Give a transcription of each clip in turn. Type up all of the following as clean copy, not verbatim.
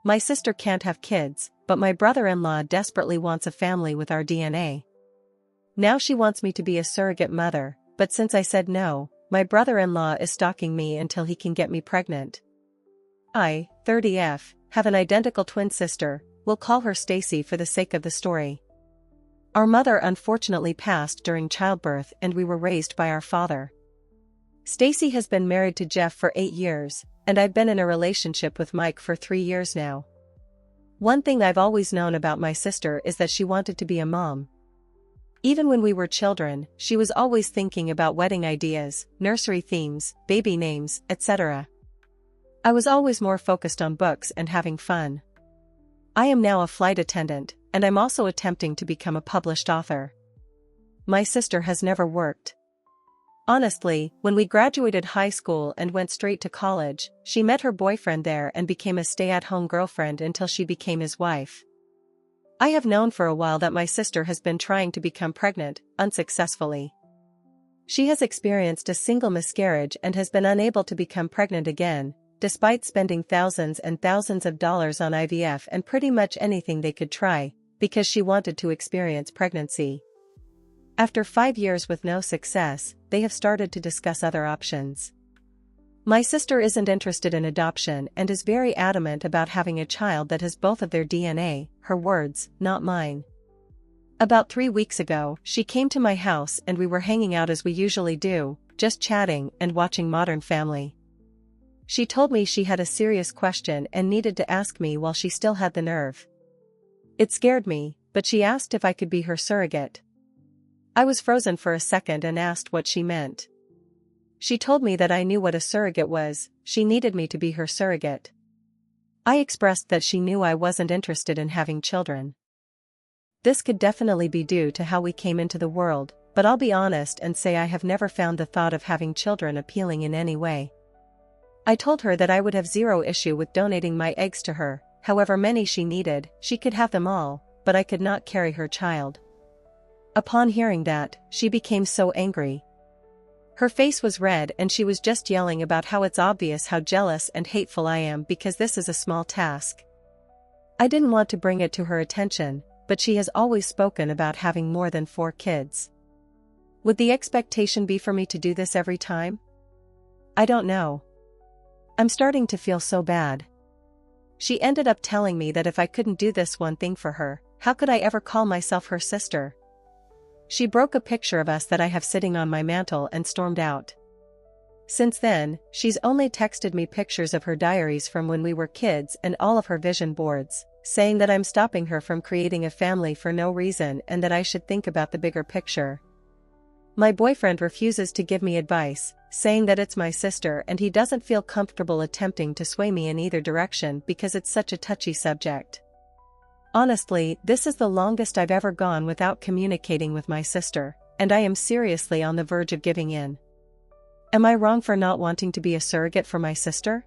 My sister can't have kids, but my brother-in-law desperately wants a family with our DNA. Now she wants me to be a surrogate mother, but since I said no, my brother-in-law is stalking me until he can get me pregnant. I, 30F, have an identical twin sister, we'll call her Stacy for the sake of the story. Our mother unfortunately passed during childbirth and we were raised by our father. Stacy has been married to Jeff for 8 years, and I've been in a relationship with Mike for 3 years now. One thing I've always known about my sister is that she wanted to be a mom. Even when we were children, she was always thinking about wedding ideas, nursery themes, baby names, etc. I was always more focused on books and having fun. I am now a flight attendant, and I'm also attempting to become a published author. My sister has never worked. Honestly, when we graduated high school and went straight to college, she met her boyfriend there and became a stay-at-home girlfriend until she became his wife. I have known for a while that my sister has been trying to become pregnant, unsuccessfully. She has experienced a single miscarriage and has been unable to become pregnant again, despite spending thousands and thousands of dollars on IVF and pretty much anything they could try, because she wanted to experience pregnancy. After 5 years with no success, they have started to discuss other options. My sister isn't interested in adoption and is very adamant about having a child that has both of their DNA, her words, not mine. About 3 weeks ago, she came to my house and we were hanging out as we usually do, just chatting and watching Modern Family. She told me she had a serious question and needed to ask me while she still had the nerve. It scared me, but she asked if I could be her surrogate. I was frozen for a second and asked what she meant. She told me that I knew what a surrogate was, she needed me to be her surrogate. I expressed that she knew I wasn't interested in having children. This could definitely be due to how we came into the world, but I'll be honest and say I have never found the thought of having children appealing in any way. I told her that I would have zero issue with donating my eggs to her, however many she needed, she could have them all, but I could not carry her child. Upon hearing that, she became so angry. Her face was red and she was just yelling about how it's obvious how jealous and hateful I am because this is a small task. I didn't want to bring it to her attention, but she has always spoken about having more than 4 kids. Would the expectation be for me to do this every time? I don't know. I'm starting to feel so bad. She ended up telling me that if I couldn't do this one thing for her, how could I ever call myself her sister? She broke a picture of us that I have sitting on my mantle and stormed out. Since then, she's only texted me pictures of her diaries from when we were kids and all of her vision boards, saying that I'm stopping her from creating a family for no reason and that I should think about the bigger picture. My boyfriend refuses to give me advice, saying that it's my sister and he doesn't feel comfortable attempting to sway me in either direction because it's such a touchy subject. Honestly, this is the longest I've ever gone without communicating with my sister, and I am seriously on the verge of giving in. Am I wrong for not wanting to be a surrogate for my sister?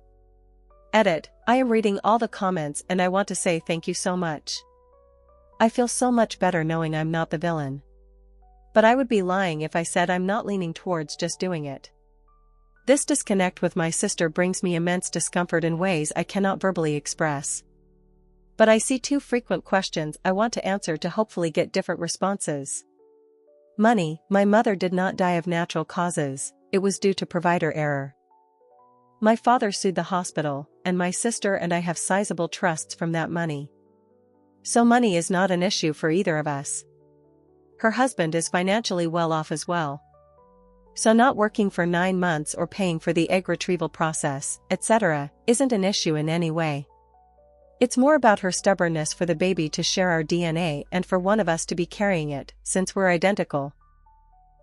Edit, I am reading all the comments and I want to say thank you so much. I feel so much better knowing I'm not the villain. But I would be lying if I said I'm not leaning towards just doing it. This disconnect with my sister brings me immense discomfort in ways I cannot verbally express. But I see 2 frequent questions I want to answer to hopefully get different responses. Money, my mother did not die of natural causes, it was due to provider error. My father sued the hospital, and my sister and I have sizable trusts from that money. So money is not an issue for either of us. Her husband is financially well off as well. So not working for 9 months or paying for the egg retrieval process, etc., isn't an issue in any way. It's more about her stubbornness for the baby to share our DNA and for one of us to be carrying it, since we're identical.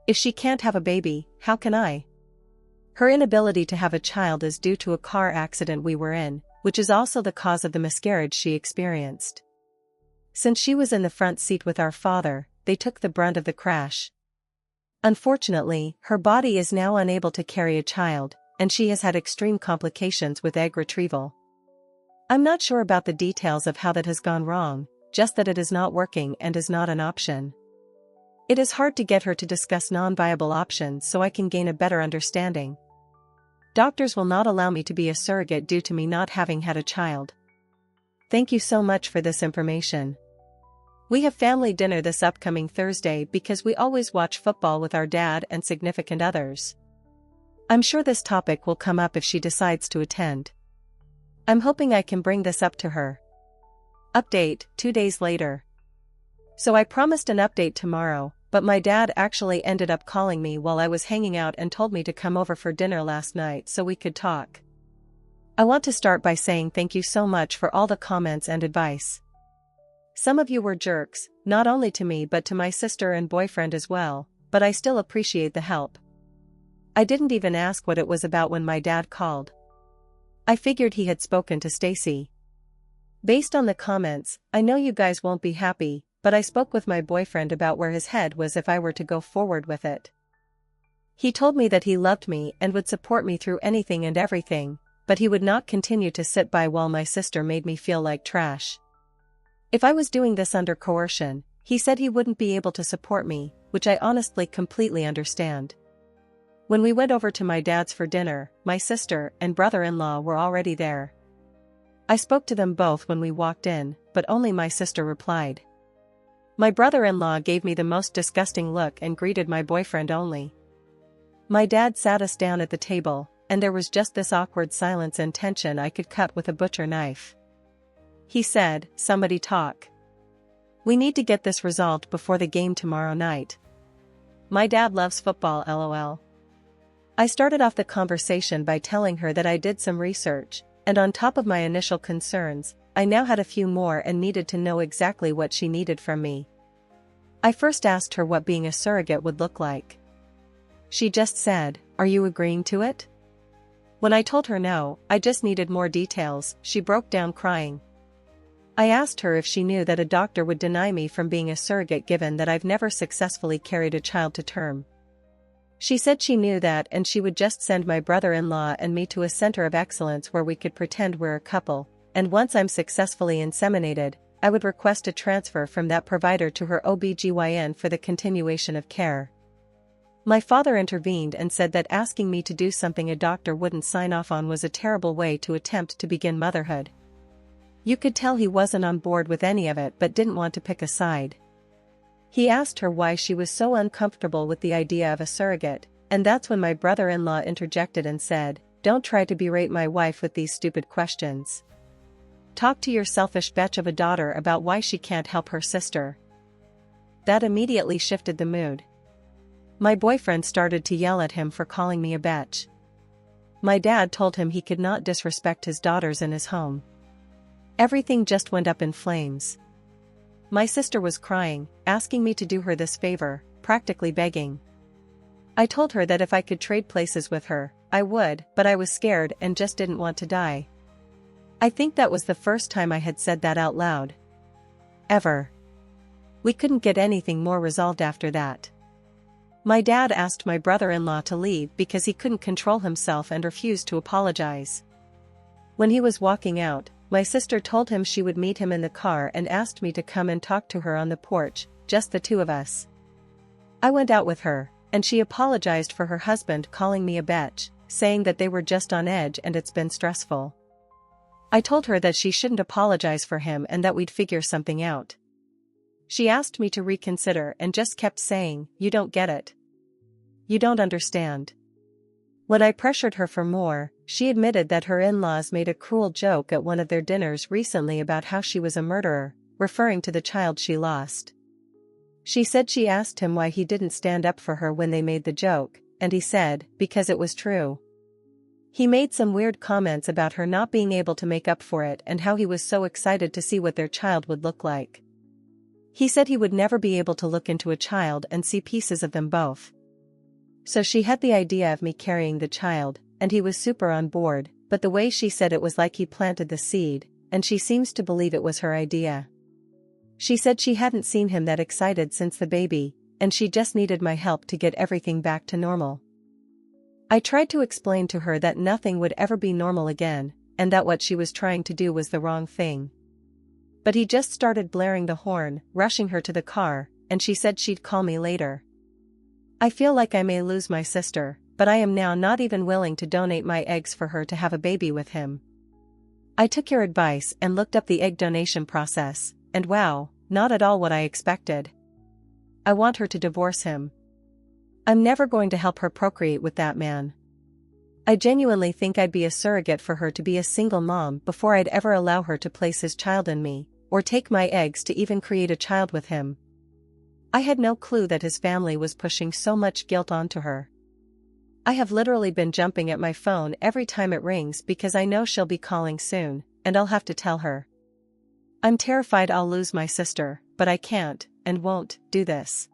If she can't have a baby, how can I? Her inability to have a child is due to a car accident we were in, which is also the cause of the miscarriage she experienced. Since she was in the front seat with our father, they took the brunt of the crash. Unfortunately, her body is now unable to carry a child, and she has had extreme complications with egg retrieval. I'm not sure about the details of how that has gone wrong, just that it is not working and is not an option. It is hard to get her to discuss non-viable options so I can gain a better understanding. Doctors will not allow me to be a surrogate due to me not having had a child. Thank you so much for this information. We have family dinner this upcoming Thursday because we always watch football with our dad and significant others. I'm sure this topic will come up if she decides to attend. I'm hoping I can bring this up to her. Update, 2 days later. So I promised an update tomorrow, but my dad actually ended up calling me while I was hanging out and told me to come over for dinner last night so we could talk. I want to start by saying thank you so much for all the comments and advice. Some of you were jerks, not only to me but to my sister and boyfriend as well, but I still appreciate the help. I didn't even ask what it was about when my dad called. I figured he had spoken to Stacy. Based on the comments, I know you guys won't be happy, but I spoke with my boyfriend about where his head was if I were to go forward with it. He told me that he loved me and would support me through anything and everything, but he would not continue to sit by while my sister made me feel like trash. If I was doing this under coercion, he said he wouldn't be able to support me, which I honestly completely understand. When we went over to my dad's for dinner, my sister and brother-in-law were already there. I spoke to them both when we walked in, but only my sister replied. My brother-in-law gave me the most disgusting look and greeted my boyfriend only. My dad sat us down at the table, and there was just this awkward silence and tension I could cut with a butcher knife. He said, "Somebody talk. We need to get this resolved before the game tomorrow night. My dad loves football, lol." I started off the conversation by telling her that I did some research, and on top of my initial concerns, I now had a few more and needed to know exactly what she needed from me. I first asked her what being a surrogate would look like. She just said, "Are you agreeing to it?" When I told her no, I just needed more details, she broke down crying. I asked her if she knew that a doctor would deny me from being a surrogate given that I've never successfully carried a child to term. She said she knew that and she would just send my brother-in-law and me to a center of excellence where we could pretend we're a couple, and once I'm successfully inseminated, I would request a transfer from that provider to her OB/GYN for the continuation of care. My father intervened and said that asking me to do something a doctor wouldn't sign off on was a terrible way to attempt to begin motherhood. You could tell he wasn't on board with any of it but didn't want to pick a side. He asked her why she was so uncomfortable with the idea of a surrogate, and that's when my brother-in-law interjected and said, "Don't try to berate my wife with these stupid questions. Talk to your selfish bitch of a daughter about why she can't help her sister." That immediately shifted the mood. My boyfriend started to yell at him for calling me a bitch. My dad told him he could not disrespect his daughters in his home. Everything just went up in flames. My sister was crying, asking me to do her this favor, practically begging. I told her that if I could trade places with her, I would, but I was scared and just didn't want to die. I think that was the first time I had said that out loud. Ever. We couldn't get anything more resolved after that. My dad asked my brother-in-law to leave because he couldn't control himself and refused to apologize. When he was walking out, my sister told him she would meet him in the car and asked me to come and talk to her on the porch, just the two of us. I went out with her, and she apologized for her husband calling me a bitch, saying that they were just on edge and it's been stressful. I told her that she shouldn't apologize for him and that we'd figure something out. She asked me to reconsider and just kept saying, "You don't get it. You don't understand." When I pressured her for more, she admitted that her in-laws made a cruel joke at one of their dinners recently about how she was a murderer, referring to the child she lost. She said she asked him why he didn't stand up for her when they made the joke, and he said, because it was true. He made some weird comments about her not being able to make up for it and how he was so excited to see what their child would look like. He said he would never be able to look into a child and see pieces of them both. So she had the idea of me carrying the child, and he was super on board, but the way she said it was like he planted the seed, and she seems to believe it was her idea. She said she hadn't seen him that excited since the baby, and she just needed my help to get everything back to normal. I tried to explain to her that nothing would ever be normal again, and that what she was trying to do was the wrong thing. But he just started blaring the horn, rushing her to the car, and she said she'd call me later. I feel like I may lose my sister, but I am now not even willing to donate my eggs for her to have a baby with him. I took your advice and looked up the egg donation process, and wow, not at all what I expected. I want her to divorce him. I'm never going to help her procreate with that man. I genuinely think I'd be a surrogate for her to be a single mom before I'd ever allow her to place his child in me, or take my eggs to even create a child with him. I had no clue that his family was pushing so much guilt onto her. I have literally been jumping at my phone every time it rings because I know she'll be calling soon, and I'll have to tell her. I'm terrified I'll lose my sister, but I can't, and won't, do this.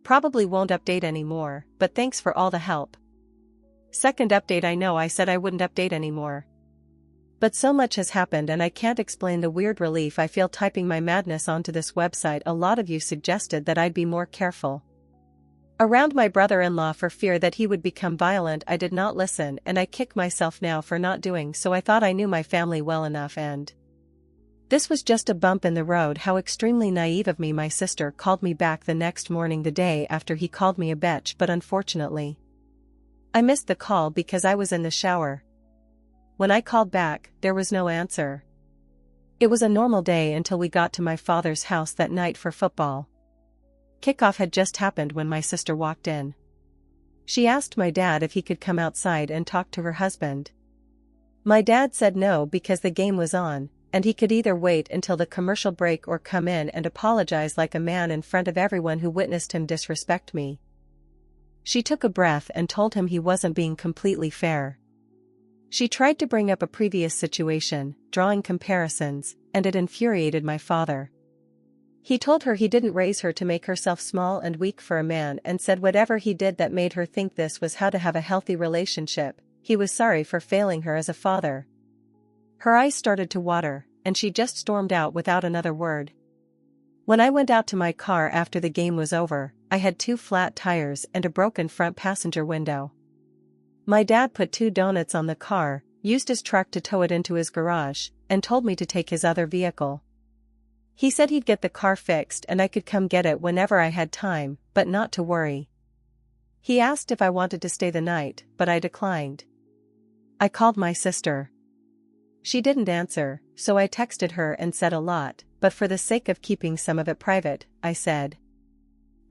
Probably won't update anymore, but thanks for all the help. Second update. I know I said I wouldn't update anymore. But so much has happened and I can't explain the weird relief I feel typing my madness onto this website. A lot of you suggested that I'd be more careful around my brother-in-law for fear that he would become violent. I did not listen and I kick myself now for not doing so. I thought I knew my family well enough, and this was just a bump in the road. How extremely naive of me. My sister called me back the next morning, the day after he called me a bitch, but unfortunately I missed the call because I was in the shower. When I called back, there was no answer. It was a normal day until we got to my father's house that night for football. Kickoff had just happened when my sister walked in. She asked my dad if he could come outside and talk to her husband. My dad said no because the game was on, and he could either wait until the commercial break or come in and apologize like a man in front of everyone who witnessed him disrespect me. She took a breath and told him he wasn't being completely fair. She tried to bring up a previous situation, drawing comparisons, and it infuriated my father. He told her he didn't raise her to make herself small and weak for a man, and said whatever he did that made her think this was how to have a healthy relationship, he was sorry for failing her as a father. Her eyes started to water, and she just stormed out without another word. When I went out to my car after the game was over, I had 2 flat tires and a broken front passenger window. My dad put 2 donuts on the car, used his truck to tow it into his garage, and told me to take his other vehicle. He said he'd get the car fixed and I could come get it whenever I had time, but not to worry. He asked if I wanted to stay the night, but I declined. I called my sister. She didn't answer, so I texted her and said a lot, but for the sake of keeping some of it private, I said,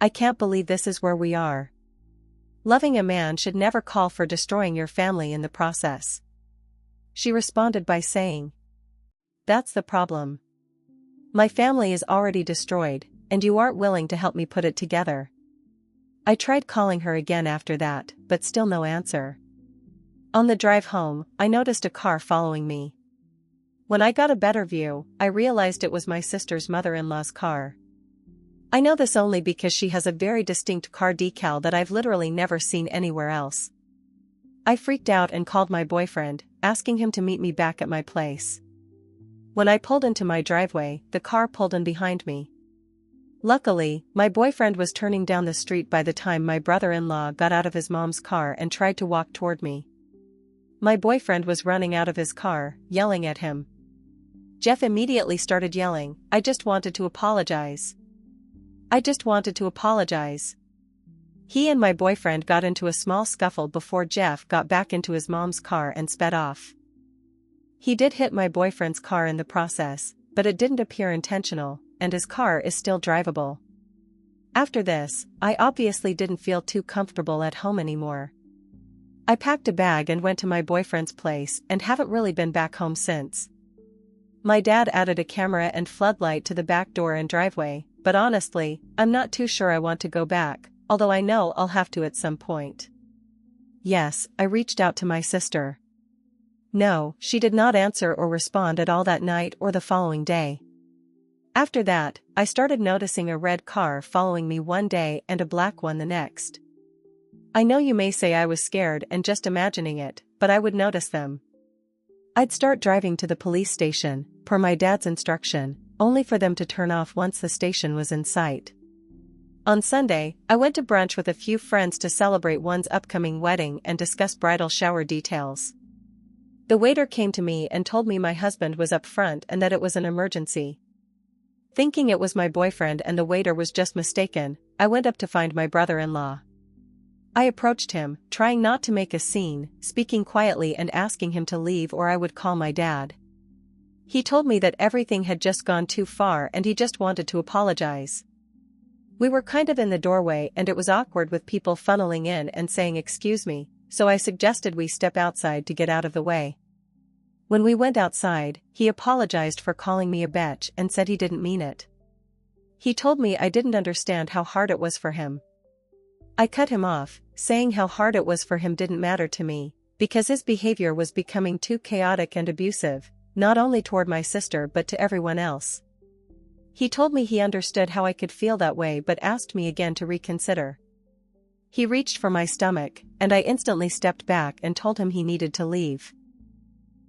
"I can't believe this is where we are. Loving a man should never call for destroying your family in the process." She responded by saying, "That's the problem. My family is already destroyed, and you aren't willing to help me put it together." I tried calling her again after that, but still no answer. On the drive home, I noticed a car following me. When I got a better view, I realized it was my sister's mother-in-law's car. I know this only because she has a very distinct car decal that I've literally never seen anywhere else. I freaked out and called my boyfriend, asking him to meet me back at my place. When I pulled into my driveway, the car pulled in behind me. Luckily, my boyfriend was turning down the street by the time my brother-in-law got out of his mom's car and tried to walk toward me. My boyfriend was running out of his car, yelling at him. Jeff immediately started yelling, "I just wanted to apologize. I just wanted to apologize." He and my boyfriend got into a small scuffle before Jeff got back into his mom's car and sped off. He did hit my boyfriend's car in the process, but it didn't appear intentional, and his car is still drivable. After this, I obviously didn't feel too comfortable at home anymore. I packed a bag and went to my boyfriend's place and haven't really been back home since. My dad added a camera and floodlight to the back door and driveway, but honestly, I'm not too sure I want to go back, although I know I'll have to at some point. Yes, I reached out to my sister. No, she did not answer or respond at all that night or the following day. After that, I started noticing a red car following me one day and a black one the next. I know you may say I was scared and just imagining it, but I would notice them. I'd start driving to the police station, per my dad's instruction, only for them to turn off once the station was in sight. On Sunday, I went to brunch with a few friends to celebrate one's upcoming wedding and discuss bridal shower details. The waiter came to me and told me my husband was up front and that it was an emergency. Thinking it was my boyfriend and the waiter was just mistaken, I went up to find my brother-in-law. I approached him, trying not to make a scene, speaking quietly and asking him to leave or I would call my dad. He told me that everything had just gone too far and he just wanted to apologize. We were kind of in the doorway and it was awkward with people funneling in and saying excuse me, so I suggested we step outside to get out of the way. When we went outside, he apologized for calling me a bitch and said he didn't mean it. He told me I didn't understand how hard it was for him. I cut him off, saying how hard it was for him didn't matter to me, because his behavior was becoming too chaotic and abusive, not only toward my sister but to everyone else. He told me he understood how I could feel that way but asked me again to reconsider. He reached for my stomach, and I instantly stepped back and told him he needed to leave.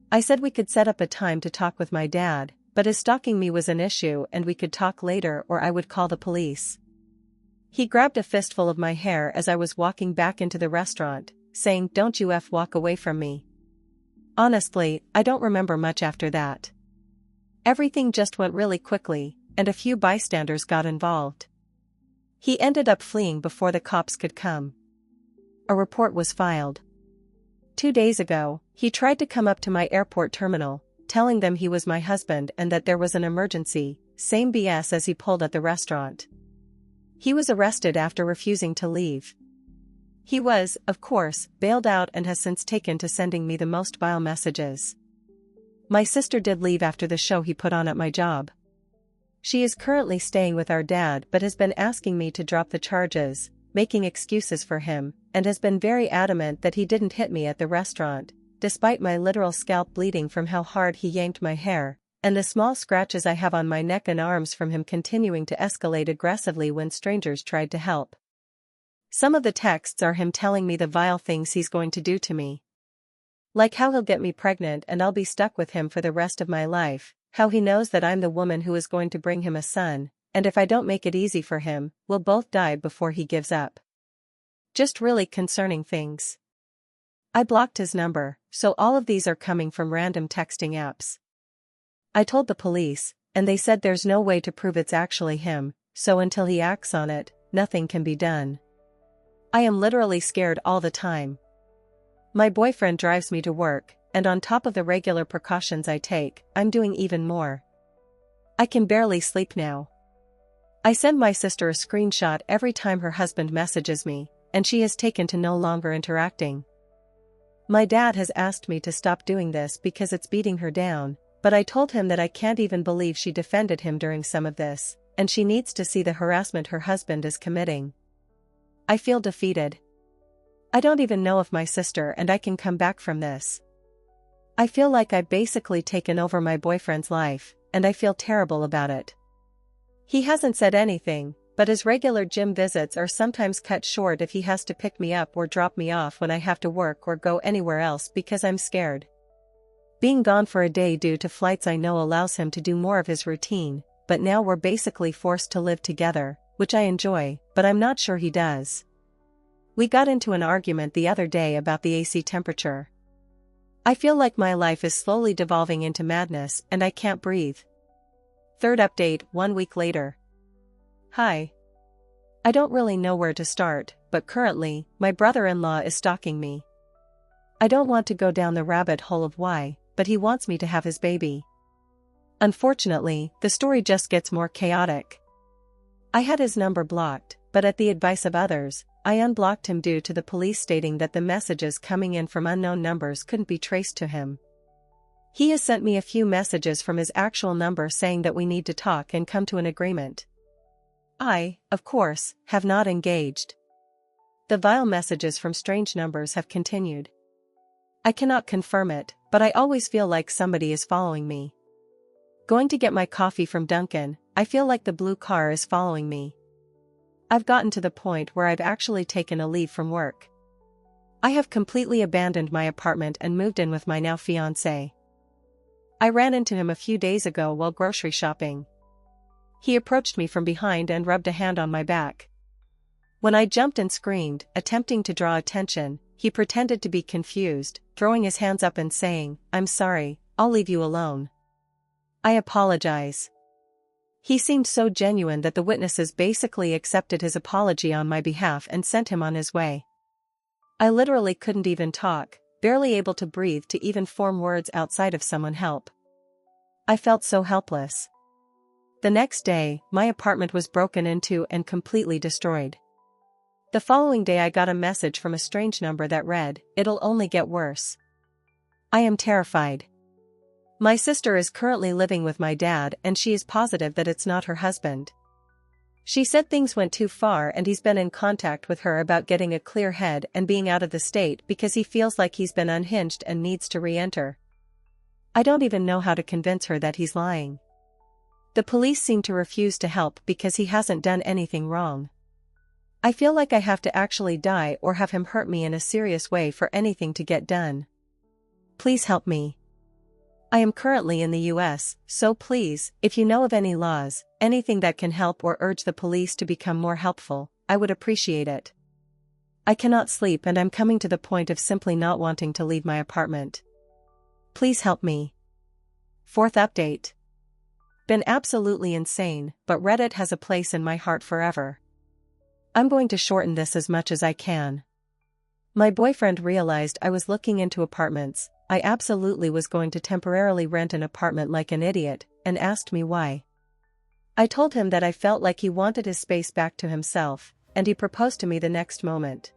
I said we could set up a time to talk with my dad, but his stalking me was an issue and we could talk later or I would call the police. He grabbed a fistful of my hair as I was walking back into the restaurant, saying, "Don't you walk away from me." Honestly, I don't remember much after that. Everything just went really quickly, and a few bystanders got involved. He ended up fleeing before the cops could come. A report was filed. 2 days ago, he tried to come up to my airport terminal, telling them he was my husband and that there was an emergency, same BS as he pulled at the restaurant. He was arrested after refusing to leave. He was, of course, bailed out and has since taken to sending me the most vile messages. My sister did leave after the show he put on at my job. She is currently staying with our dad but has been asking me to drop the charges, making excuses for him, and has been very adamant that he didn't hit me at the restaurant, despite my literal scalp bleeding from how hard he yanked my hair, and the small scratches I have on my neck and arms from him continuing to escalate aggressively when strangers tried to help. Some of the texts are him telling me the vile things he's going to do to me. Like how he'll get me pregnant and I'll be stuck with him for the rest of my life, how he knows that I'm the woman who is going to bring him a son, and if I don't make it easy for him, we'll both die before he gives up. Just really concerning things. I blocked his number, so all of these are coming from random texting apps. I told the police, and they said there's no way to prove it's actually him, so until he acts on it, nothing can be done. I am literally scared all the time. My boyfriend drives me to work, and on top of the regular precautions I take, I'm doing even more. I can barely sleep now. I send my sister a screenshot every time her husband messages me, and she has taken to no longer interacting. My dad has asked me to stop doing this because it's beating her down, but I told him that I can't even believe she defended him during some of this, and she needs to see the harassment her husband is committing. I feel defeated. I don't even know if my sister and I can come back from this. I feel like I've basically taken over my boyfriend's life, and I feel terrible about it. He hasn't said anything, but his regular gym visits are sometimes cut short if he has to pick me up or drop me off when I have to work or go anywhere else because I'm scared. Being gone for a day due to flights I know allows him to do more of his routine, but now we're basically forced to live together, which I enjoy, but I'm not sure he does. We got into an argument the other day about the AC temperature. I feel like my life is slowly devolving into madness and I can't breathe. Third update 1 week later. Hi. I don't really know where to start, but currently, my brother-in-law is stalking me. I don't want to go down the rabbit hole of why, but he wants me to have his baby. Unfortunately, the story just gets more chaotic. I had his number blocked, but at the advice of others, I unblocked him due to the police stating that the messages coming in from unknown numbers couldn't be traced to him. He has sent me a few messages from his actual number saying that we need to talk and come to an agreement. I, of course, have not engaged. The vile messages from strange numbers have continued. I cannot confirm it, but I always feel like somebody is following me. Going to get my coffee from Dunkin', I feel like the blue car is following me. I've gotten to the point where I've actually taken a leave from work. I have completely abandoned my apartment and moved in with my now fiancé. I ran into him a few days ago while grocery shopping. He approached me from behind and rubbed a hand on my back. When I jumped and screamed, attempting to draw attention, he pretended to be confused, throwing his hands up and saying, "I'm sorry, I'll leave you alone." I apologize. He seemed so genuine that the witnesses basically accepted his apology on my behalf and sent him on his way. I literally couldn't even talk, barely able to breathe to even form words outside of "someone help." I felt so helpless. The next day, my apartment was broken into and completely destroyed. The following day I got a message from a strange number that read, "It'll only get worse." I am terrified. My sister is currently living with my dad and she is positive that it's not her husband. She said things went too far and he's been in contact with her about getting a clear head and being out of the state because he feels like he's been unhinged and needs to re-enter. I don't even know how to convince her that he's lying. The police seem to refuse to help because he hasn't done anything wrong. I feel like I have to actually die or have him hurt me in a serious way for anything to get done. Please help me. I am currently in the US, so please, if you know of any laws, anything that can help or urge the police to become more helpful, I would appreciate it. I cannot sleep and I'm coming to the point of simply not wanting to leave my apartment. Please help me. Fourth update. Been absolutely insane, but Reddit has a place in my heart forever. I'm going to shorten this as much as I can. My boyfriend realized I was looking into apartments. I absolutely was going to temporarily rent an apartment like an idiot, and asked me why. I told him that I felt like he wanted his space back to himself, and he proposed to me the next moment.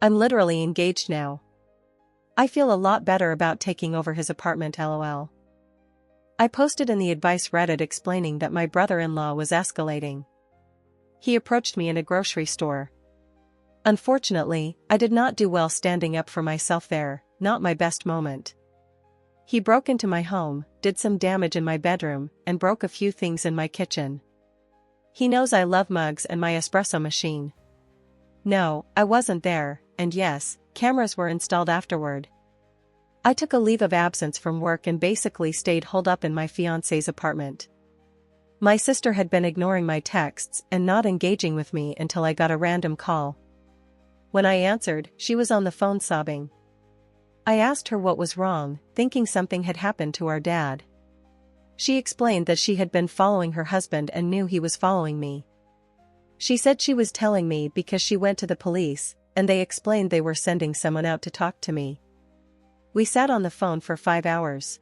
I'm literally engaged now. I feel a lot better about taking over his apartment, lol. I posted in the advice Reddit explaining that my brother-in-law was escalating. He approached me in a grocery store. Unfortunately, I did not do well standing up for myself there, not my best moment. He broke into my home, did some damage in my bedroom, and broke a few things in my kitchen. He knows I love mugs and my espresso machine. No, I wasn't there, and yes, cameras were installed afterward. I took a leave of absence from work and basically stayed holed up in my fiancé's apartment. My sister had been ignoring my texts and not engaging with me until I got a random call. When I answered, she was on the phone sobbing. I asked her what was wrong, thinking something had happened to our dad. She explained that she had been following her husband and knew he was following me. She said she was telling me because she went to the police, and they explained they were sending someone out to talk to me. We sat on the phone for 5 hours.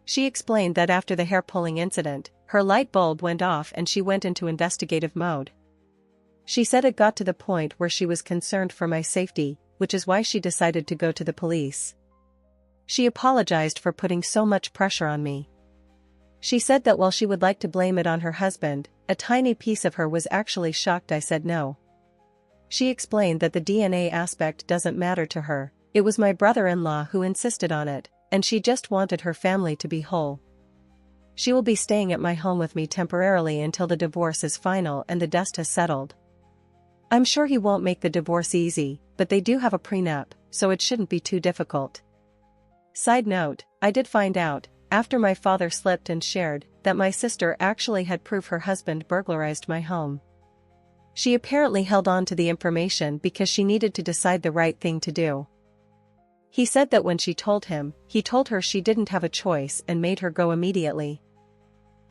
She explained that after the hair-pulling incident, her light bulb went off and she went into investigative mode. She said it got to the point where she was concerned for my safety, which is why she decided to go to the police. She apologized for putting so much pressure on me. She said that while she would like to blame it on her husband, a tiny piece of her was actually shocked I said no. She explained that the DNA aspect doesn't matter to her, it was my brother-in-law who insisted on it, and she just wanted her family to be whole. She will be staying at my home with me temporarily until the divorce is final and the dust has settled. I'm sure he won't make the divorce easy, but they do have a prenup, so it shouldn't be too difficult. Side note, I did find out, after my father slipped and shared, that my sister actually had proof her husband burglarized my home. She apparently held on to the information because she needed to decide the right thing to do. He said that when she told him, he told her she didn't have a choice and made her go immediately.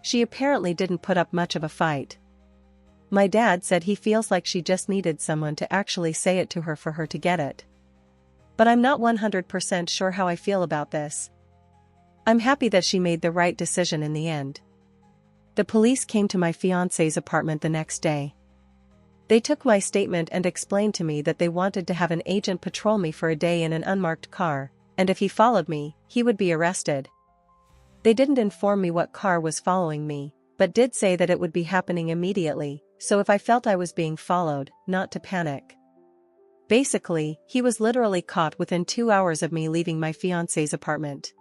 She apparently didn't put up much of a fight. My dad said he feels like she just needed someone to actually say it to her for her to get it. But I'm not 100% sure how I feel about this. I'm happy that she made the right decision in the end. The police came to my fiancé's apartment the next day. They took my statement and explained to me that they wanted to have an agent patrol me for a day in an unmarked car, and if he followed me, he would be arrested. They didn't inform me what car was following me, but did say that it would be happening immediately, so if I felt I was being followed, not to panic. Basically, he was literally caught within 2 hours of me leaving my fiancé's apartment.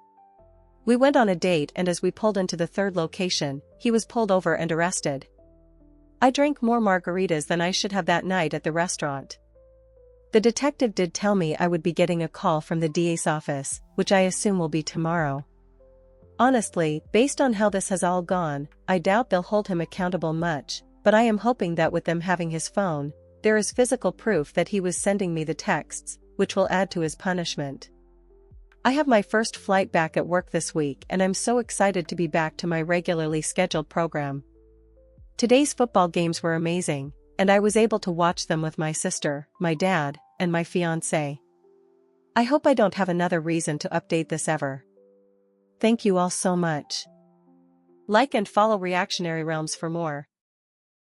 We went on a date and as we pulled into the third location, he was pulled over and arrested. I drank more margaritas than I should have that night at the restaurant. The detective did tell me I would be getting a call from the DA's office, which I assume will be tomorrow. Honestly, based on how this has all gone, I doubt they'll hold him accountable much, but I am hoping that with them having his phone, there is physical proof that he was sending me the texts, which will add to his punishment. I have my first flight back at work this week and I'm so excited to be back to my regularly scheduled program. Today's football games were amazing, and I was able to watch them with my sister, my dad, and my fiancé. I hope I don't have another reason to update this ever. Thank you all so much. Like and follow Reactionary Realms for more.